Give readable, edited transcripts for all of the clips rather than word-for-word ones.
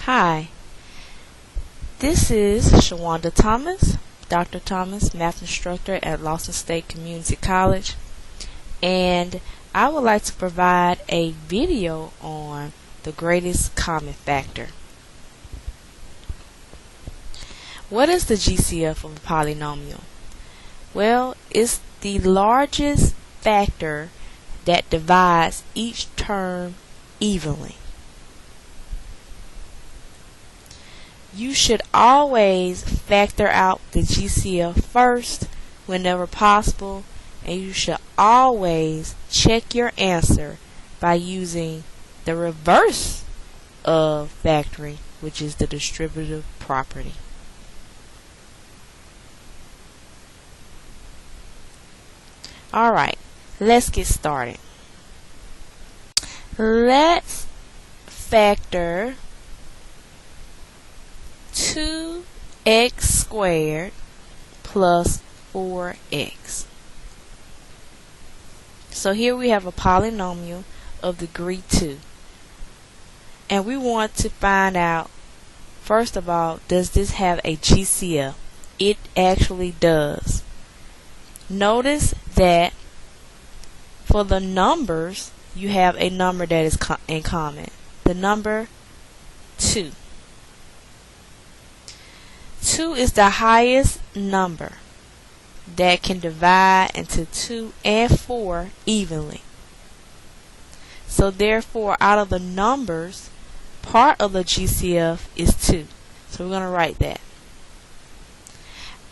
Hi, this is Shawanda Thomas, Dr. Thomas, math instructor at Lawson State Community College, and I would like to provide a video on the greatest common factor. What is the GCF of a polynomial? Well, it's the largest factor that divides each term evenly. You should always factor out the GCF first whenever possible, and you should always check your answer by using the reverse of factoring, which is the distributive property. Alright, let's get started. Let's factor 2x squared plus 4x. So here we have a polynomial of degree 2. And we want to find out, first of all, does this have a GCF? It actually does. Notice that for the numbers, you have a number that is in common. The number 2. 2 is the highest number that can divide into 2 and 4 evenly. So therefore, out of the numbers, part of the GCF is 2. So we're going to write that.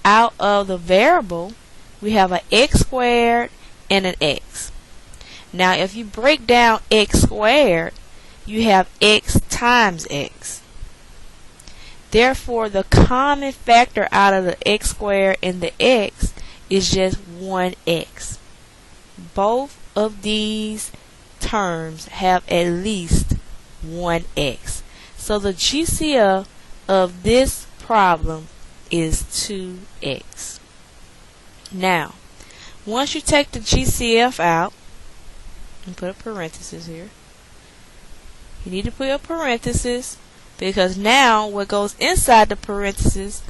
Out of the variable, we have an x squared and an x. Now if you break down x squared, you have x times x. Therefore, the common factor out of the x squared and the x is just 1x. Both of these terms have at least 1x. So the GCF of this problem is 2x. Now, once you take the GCF out, and put a parenthesis here, you need to put a parenthesis because now what goes inside the parenthesis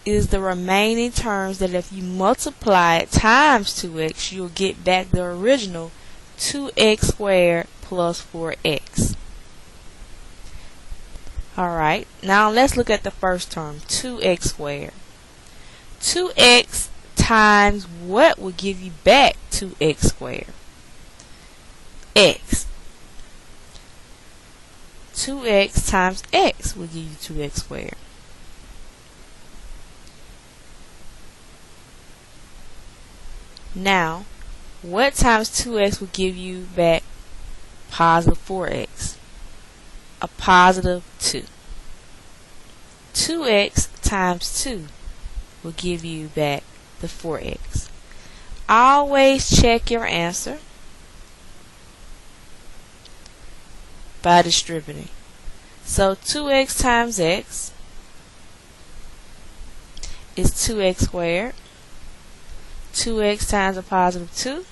is the remaining terms that if you multiply it times 2x, you'll get back the original 2x squared plus 4x. Alright, now let's look at the first term, 2x squared. 2x times what will give you back 2x squared? X. 2x times x will give you 2x squared. Now, what times 2x will give you back positive 4x? A positive 2. 2x times 2 will give you back the 4x. Always check your answer by distributing. So 2x times x is 2x squared. 2x times a positive 2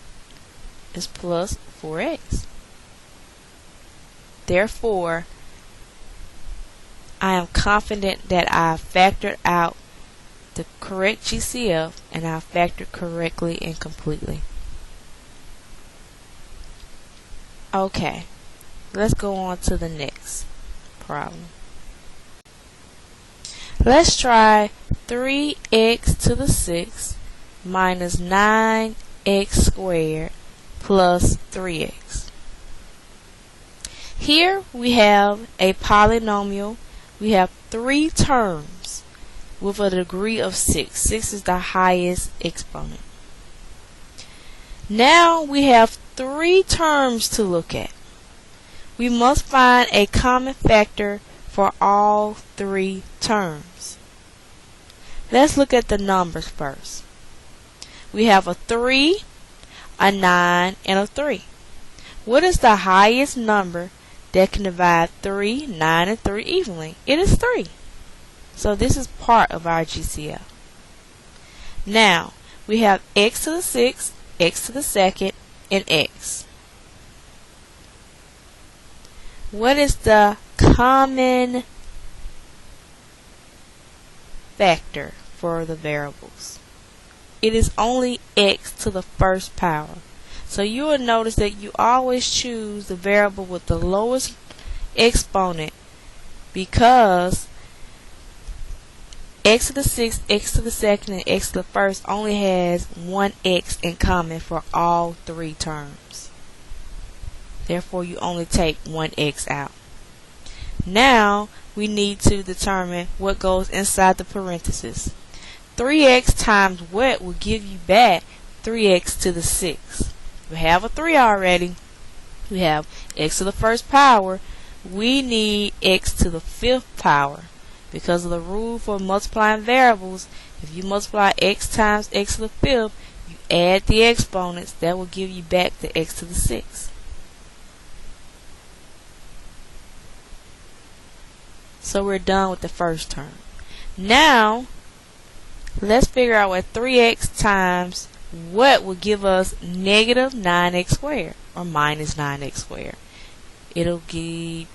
is plus 4x. Therefore, I am confident that I factored out the correct GCF and I factored correctly and completely. Okay, let's go on to the next problem. Let's try 3x to the 6 minus 9x squared plus 3x. Here we have a polynomial. We have 3 terms with a degree of 6. 6 is the highest exponent. Now we have 3 terms to look at. We must find a common factor for all 3 terms. Let's look at the numbers first. We have a 3, a 9, and a 3. What is the highest number that can divide 3, 9, and 3 evenly? It is 3. So this is part of our GCF. Now, we have x to the 6th, x to the 2nd, and x. What is the common factor for the variables. It is only x to the first power. So you will notice that you always choose the variable with the lowest exponent, because x to the 6th, x to the 2nd, and x to the 1st only has one x in common for all three terms. Therefore, you only take one x out. Now, we need to determine what goes inside the parentheses. 3x times what will give you back 3x to the 6th. We have a 3 already. We have x to the first power. We need x to the 5th power. Because of the rule for multiplying variables, if you multiply x times x to the 5th, you add the exponents. That will give you back the x to the 6th. So we're done with the first term. Now, let's figure out what 3x times what will give us negative 9x squared, or minus 9x squared. It'll be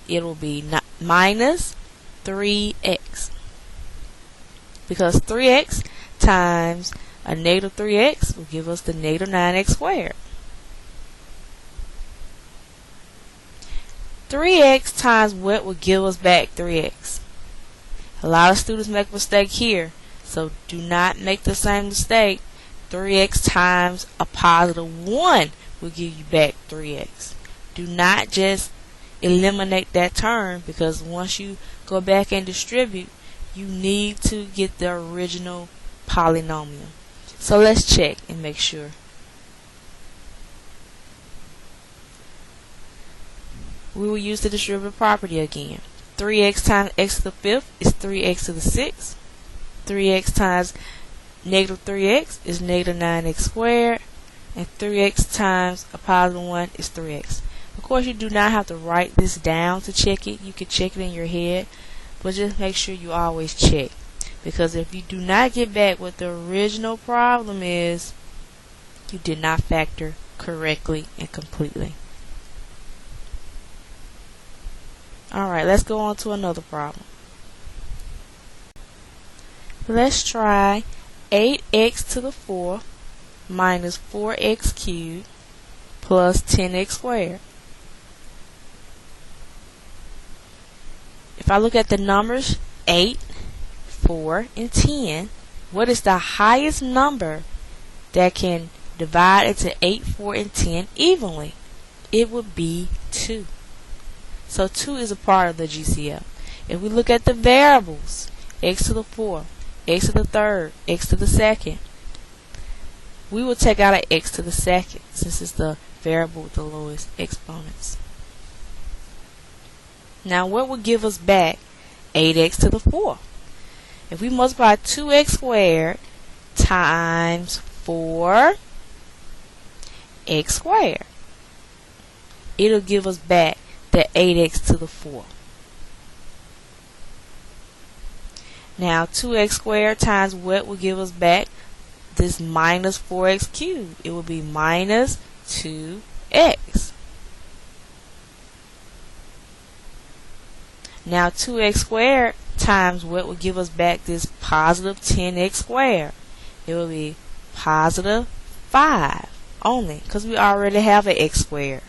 minus 3x, because 3x times a negative 3x will give us the negative 9x squared. 3x times what will give us back 3x. A lot of students make a mistake here, so do not make the same mistake. 3x times a positive 1 will give you back 3x. Do not just eliminate that term, because once you go back and distribute, you need to get the original polynomial. So let's check and make sure. We will use the distributive property again. 3x times x to the 5th is 3x to the 6th. 3x times negative 3x is negative 9x squared. And 3x times a positive 1 is 3x. Of course, you do not have to write this down to check it. You can check it in your head, but just make sure you always check. Because if you do not get back what the original problem is, you did not factor correctly and completely. Alright, let's go on to another problem. Let's try 8x to the 4th minus 4x cubed plus 10x squared. If I look at the numbers 8, 4, and 10, what is the highest number that can divide into 8, 4, and 10 evenly? It would be 2. So 2 is a part of the GCF. If we look at the variables, x to the 4th, x to the 3rd, x to the 2nd, we will take out an x to the 2nd, since it's the variable with the lowest exponents. Now, what will give us back 8x to the 4th? If we multiply 2x squared times 4x squared, it'll give us back the 8x to the 4th. Now, 2x squared times what will give us back this minus 4x cubed? It will be minus 2x. Now 2x squared times what will give us back this positive 10x squared? It will be positive 5 only, because we already have an x squared.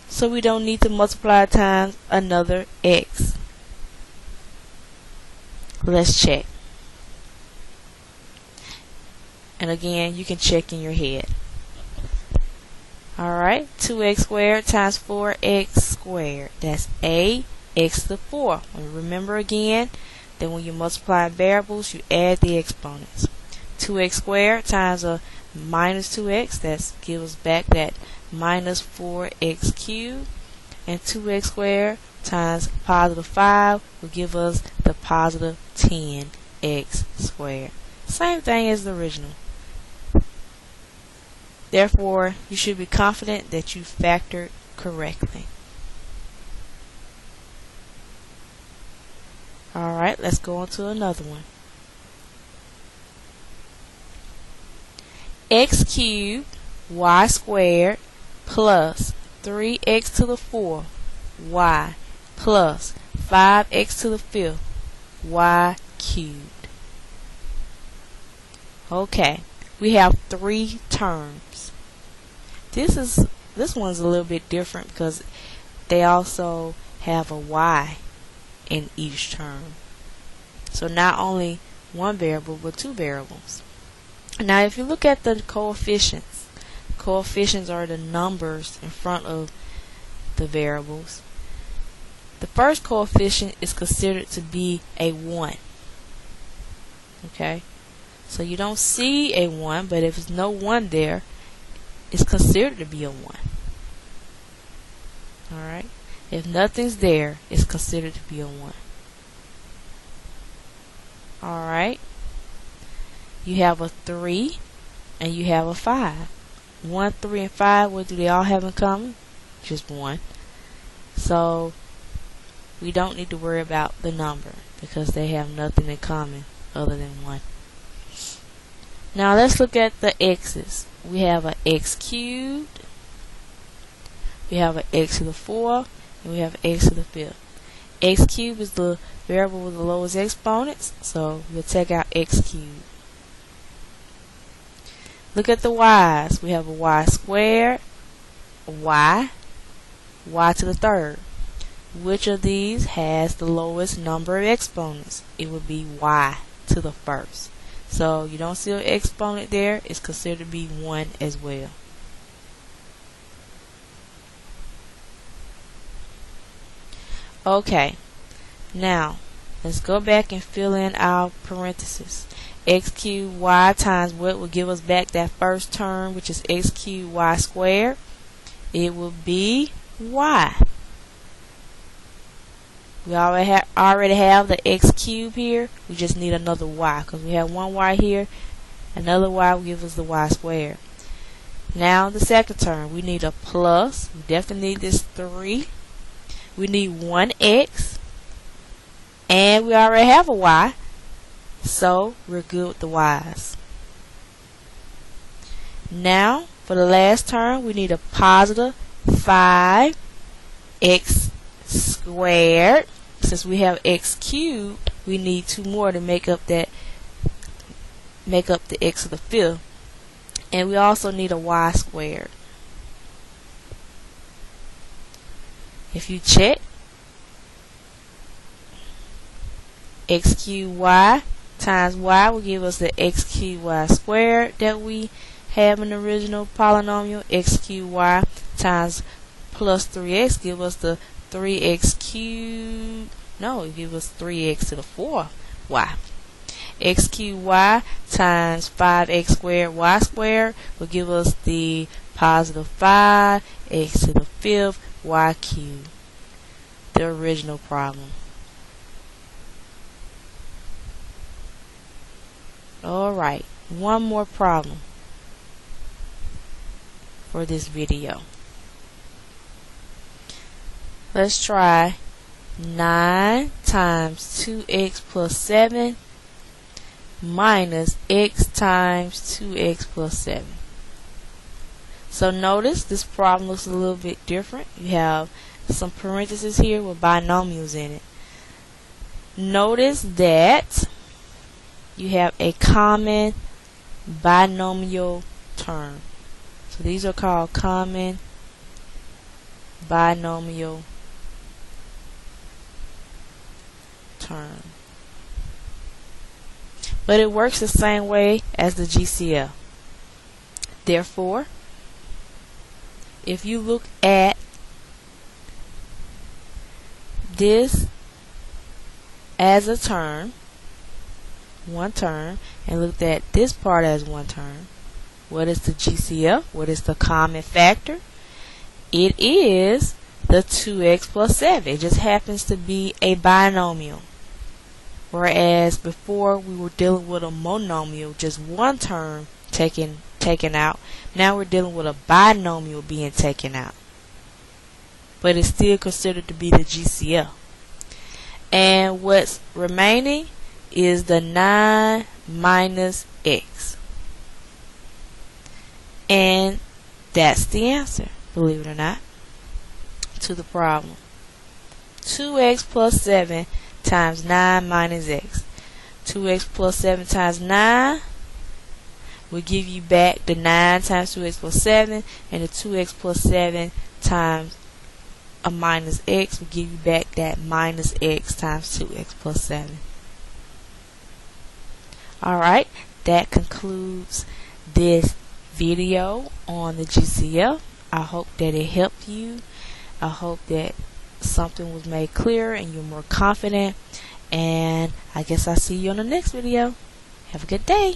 So we don't need to multiply times another x. Let's check. And again, you can check in your head. Alright, 2x squared times 4x squared. That's x to the 4th. And remember again that when you multiply variables, you add the exponents. 2x squared times a minus 2x, that gives us back that minus 4x cubed. And 2x squared times positive 5 will give us the positive 10x squared. Same thing as the original. Therefore, you should be confident that you factored correctly. Alright, let's go on to another one. X cubed y squared plus 3x to the 4th y plus 5x to the fifth y cubed. Okay, we have 3 terms. This one's a little bit different because they also have a y in each term. So not only one variable but 2 variables. Now if you look at the coefficients are the numbers in front of the variables. The first coefficient is considered to be a 1. Okay, so you don't see a 1, but if there's no 1 there, it's considered to be a 1. Alright, if nothing's there, it's considered to be a 1. Alright, you have a 3 and you have a 5. 1, 3, and 5, what do they all have in common? Just 1. So we don't need to worry about the number because they have nothing in common other than 1. Now let's look at the x's. We have an x cubed, we have an x to the 4th, and we have an x to the 5th. X cubed is the variable with the lowest exponents, so we'll take out x cubed. Look at the y's. We have a y squared, a y to the 3rd. Which of these has the lowest number of exponents? It would be y to the 1st. So you don't see an exponent there, it's considered to be 1 as well. Okay, now let's go back and fill in our parentheses. X cubed y times what will give us back that first term, which is x cubed y squared? It will be y. We already have the x cubed here. We just need another y because we have one y here. Another y will give us the y squared. Now the second term, we need a plus. We definitely need this 3. We need 1x. And we already have a y. So we're good with the y's. Now for the last term, we need a positive 5x squared. Since we have x cubed, we need 2 more to make up the x to the 5th. And we also need a y squared. If you check, x cubed y times y will give us the x cubed y squared that we have in the original polynomial. X cubed y times plus 3x give us the 3x cubed. No, it gives us 3x to the 4th y. X cubed y times 5x squared y squared will give us the positive 5x to the 5th y cubed. The original problem. Alright, one more problem for this video. Let's try 9 times 2x plus 7 minus x times 2x plus 7. So notice this problem looks a little bit different. You have some parentheses here with binomials in it. Notice that you have a common binomial term. So these are called common binomial term. But it works the same way as the GCF. Therefore, if you look at this as a term, one term, and looked at this part as one term, what is the GCF? What is the common factor? It is the 2x plus 7. It just happens to be a binomial. Whereas before we were dealing with a monomial, just one term taken out. Now we're dealing with a binomial being taken out. But it's still considered to be the GCF. And what's remaining is the 9 minus x. And that's the answer, believe it or not, to the problem 2x plus 7 times 9 minus x. 2x plus 7 times 9 will give you back the 9 times 2x plus 7, and the 2x plus 7 times a minus x will give you back that minus x times 2x plus 7. Alright, that concludes this video on the GCF. I hope that it helped you. I hope that something was made clear and you're more confident. And I guess I'll see you on the next video. Have a good day.